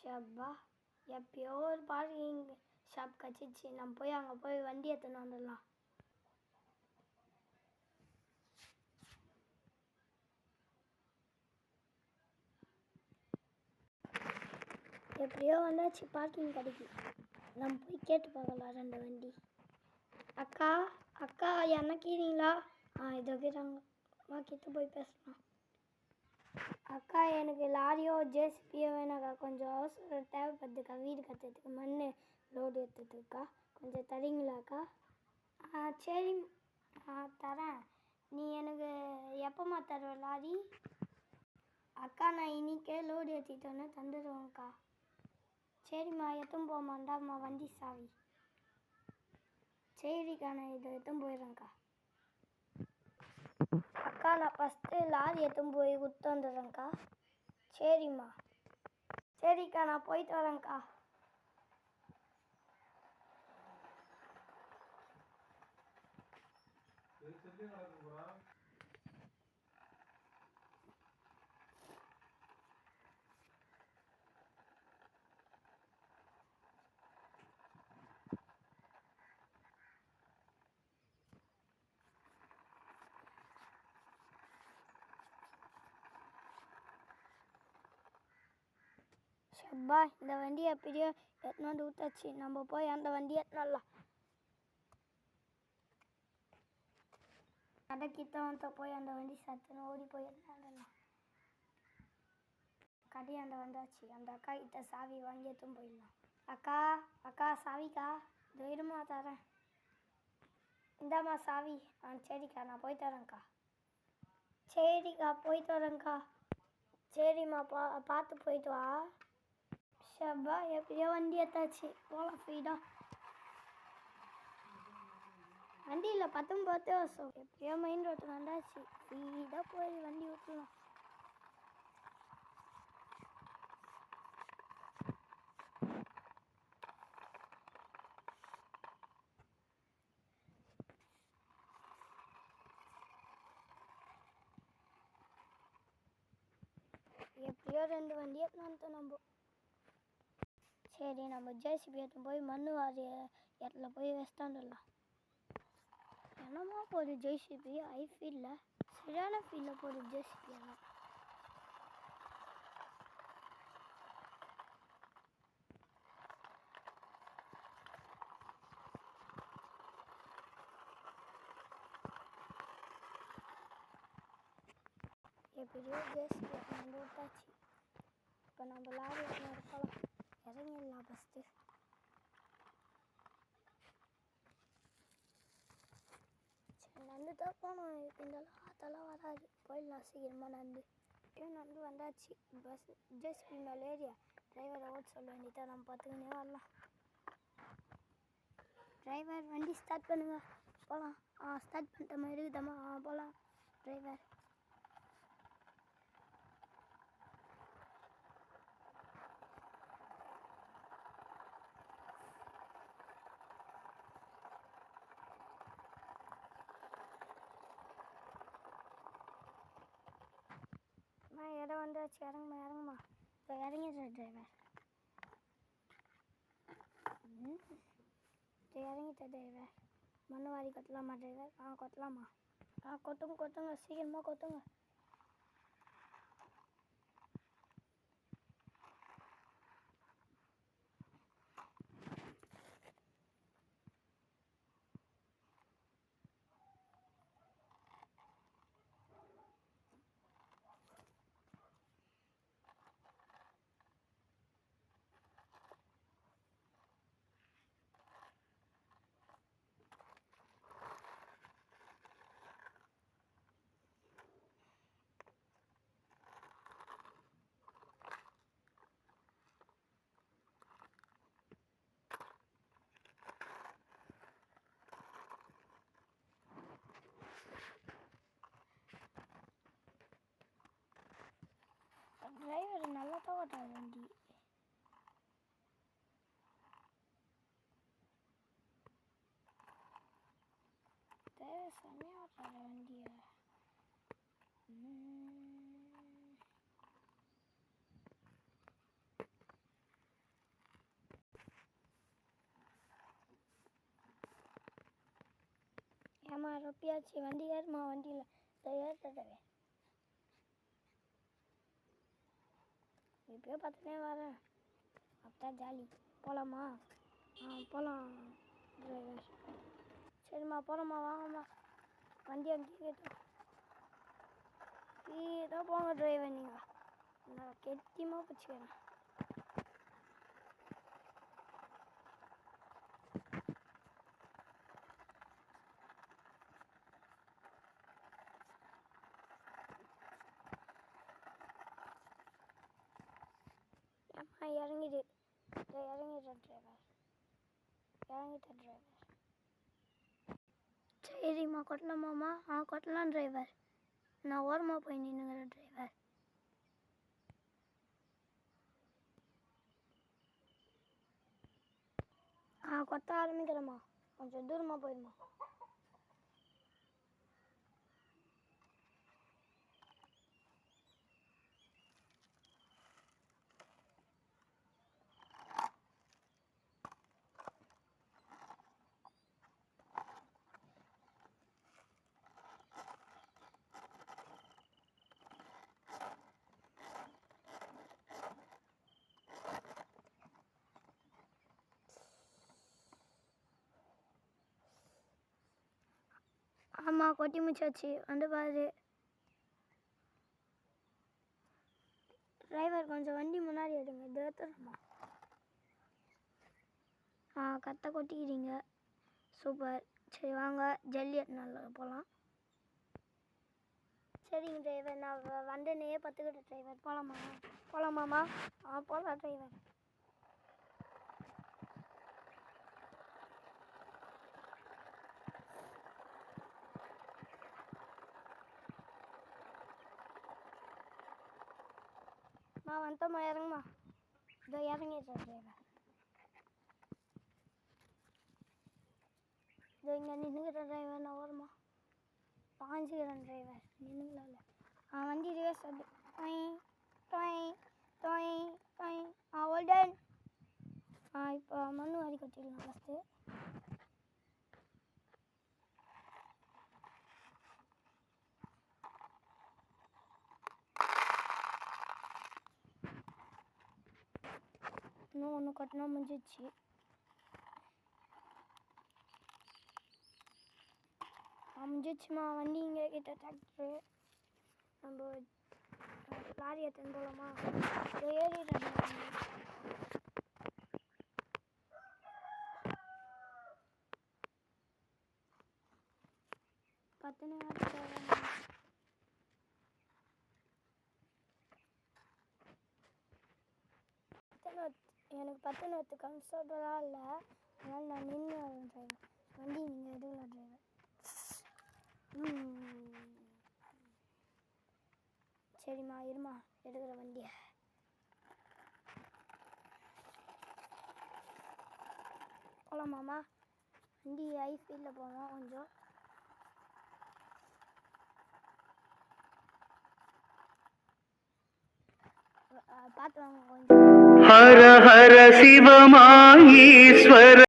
ஷப்பா, எப்பயோ ஒரு parking shop கிடச்சிச்சு. நம்ம போய் அங்கே போய் வண்டி எடுத்துன்னு வந்துடலாம். எப்படியோ வந்தாச்சு பார்க்கிங் கிடைக்கும். நம்ம போய் கேட்டு பார்க்கலாம் 2 வண்டி. அக்கா அக்கா என்னக்கீங்களா? இதோ இருக்கிறாங்க. கிட்ட போய் பேசலாம். அக்கா எனக்கு லாரியோ ஜேசிபியோ வேணாக்கா. கொஞ்சம் அவசரம் தேவைப்படுதுக்கா. வீடு கட்டுறதுக்கு மண் லோடு எடுத்துட்டுருக்கா. கொஞ்சம் தரீங்களாக்கா? சரி தரேன். நீ எனக்கு எப்போம்மா தருவ லாரி? அக்கா நான் இன்னிக்கே லோடு ஏற்றிட்டோன்னே தந்துடுவேங்க்கா. சரிம்மா எடுத்துன்னு போமாண்டாம்மா வண்டி சாவி. சரிக்கா நான் இதை எடுத்துன்னு போயிடுறேங்க்கா. அக்கா நான் ஃபஸ்ட்டு லாரி எடுத்துன்னு போய் கொடுத்து வந்துடுறேங்க்கா. சரிம்மா. சரிக்கா நான் போயிட்டு வரேங்க்கா. ஷப்பா, இந்த வண்டி எப்படியோ எடுத்துன்னு வந்து விட்டாச்சு. நம்ம போய் அந்த வண்டியை எடுத்துனலாம். கடைக்கிட்ட வந்து போய் அந்த வண்டி சத்துன்னு ஓடி போய் எடுத்துனலாம். கடையாண்ட வந்தாச்சு. அந்த அக்கா கிட்ட சாவி வாங்கி எடுத்துன்னு போயிடலாம். அக்கா அக்கா சாவிக்கா. தைரியமா தரேன். இந்தாம்மா சாவி. சரிக்கா நான் போயிட்டு வரேங்க்கா. சரிக்கா போயிட்டு வரேங்க்கா. சரிம்மா பார்த்து போயிட்டு வா. ஷப்பா எப்படியோ வண்டி எடுத்தாச்சு. போகலாம் ஸ்பீடாக. வண்டியில் 19 வருஷம். எப்படியோ மெயின் ரோட்டுக்கு வந்தாச்சு. ஸ்பீடாக போய் வண்டி விட்டுலாம். எப்படியோ 2 வண்டி எடுத்துன்னு நம்ம. சரி நம்ம ஜேசிபி எடுத்துன்னு போய் மண் வாரி இடத்துல போய் வச்சுட்டாண்டுடலாம். என்னமோ போகுது ஜேசிபி ஃபீல்டில். சரியான ஃபீல்டில் போகுது ஜேசிபி. எல்லாம் எப்படியோ ஜேசிபி எடுத்துன்னு விட்டாச்சு. இப்போ நம்ம லாரி எடுத்துன்னு இருக்கலாம். இறங்கிடலாம் ஃபஸ்ட்டு. சரி நடந்து தான் போகணும். இந்த ஆத்தெல்லாம் வராது. போயிடலாம் சீக்கிரமாக நடந்து. நடந்து வந்தாச்சு. பஸ் ஜேசிபி மேலே ஏரியா டிரைவரை ஓட்ட சொல்ல வேண்டியதான். நம்ம பார்த்துக்கினே வரலாம். டிரைவர் வண்டி ஸ்டார்ட் பண்ணுங்க. போகலாம். ஸ்டார்ட் பண்ணிட்ட மாதிரி இருக்குதாம்மா. போகலாம் டிரைவர். இடம் வந்தாச்சு. இறங்குமா. இப்போ இறங்கிடுறேன் டிரைவர். இறங்கிட்டேன் டிரைவர். மண் வாரி கொத்தலாமா டிரைவர்? கொத்தலாமா. கொத்துங்க சீக்கிரமாக கொத்துங்க. டிரைவர் நல்லா தான் ஓட்டாரு வண்டி. டிரைவர் செம்மையாக ஓட்டாரு வண்டியை. ஏமா ரொப்பியாச்சு வண்டி ஏறுமா வண்டியில் ஏற்றுறவே இப்போயே பார்த்துனே வரேன் அப்பதான் ஜாலி போகலாமா போகலாம் டிரைவர் சரிம்மா போகிறோம்மா வாங்கம்மா வண்டி அங்கேயே கேட்டோம் இதோ போங்க டிரைவர் நீங்கள் நான் கெட்டியமாக பிடிச்சிக்கிறேன் அம்மா இறங்கிடு இறங்கிட்டேன் டிரைவர் இறங்கிட்டேன் டிரைவர் சரிம்மா கொட்டலாமாம்மா கொட்டலாம் டிரைவர் நான் ஓரமாக போய் நின்றுங்கிறேன் டிரைவர் கொட்ட ஆரம்பிக்கிறேம்மா கொஞ்சம் தூரமாக போயிடுமா ஆமாம் கொட்டி முடிச்சாச்சு வந்து பாரு டிரைவர் கொஞ்சம் வண்டி முன்னாடி எடுங்க இது ஏற்றுறோம்மா கத்தை கொட்டிக்கிறீங்க சூப்பர் சரி வாங்க ஜல்லி நல்லா போகலாம் சரிங்க டிரைவர் நான் வந்தனே பத்துக்கிட்ட டிரைவர் போகலாமாம்மா போகலாம் டிரைவர் வந்துட்டோம்மா இறங்குமா இதோ இறங்கிட்டேன் டிரைவர் இதோ இங்கே நின்றுக்கிறேன் டிரைவர் நான் ஓரமா பாஞ்சுக்கிறேன் டிரைவர் நின்றுங்களால வண்டி ரிவர்ஸ் அது ஓல்டன் இப்போ மண்ணு வாரி கொட்டிடலாம் ஃபஸ்ட்டு இன்னும் ஒன்று கட்டினா முடிஞ்சிச்சு முடிஞ்சிச்சுமா வண்டி இங்கே கிட்ட டிராக்டரு நம்ம லாரி எடுத்துன்னு போகலாமா ஏறிடுறேன் பத்துனே எனக்கு 10 நேரத்து கம்ஃபர்டபுளாக இல்லை அதனால் நான் நின்று வரேன் டிரைவர் வண்டி நீங்கள் எடுக்கல டிரைவர் சரிம்மா இருமா எடுக்கிற வண்டியை போகலாமாம்மா வண்டி ஹை ஸ்பீடில் போவோம் கொஞ்சம் பார்த்து வாங்க கொஞ்சம் ஹர ஹர சிவமாயீஸ்வர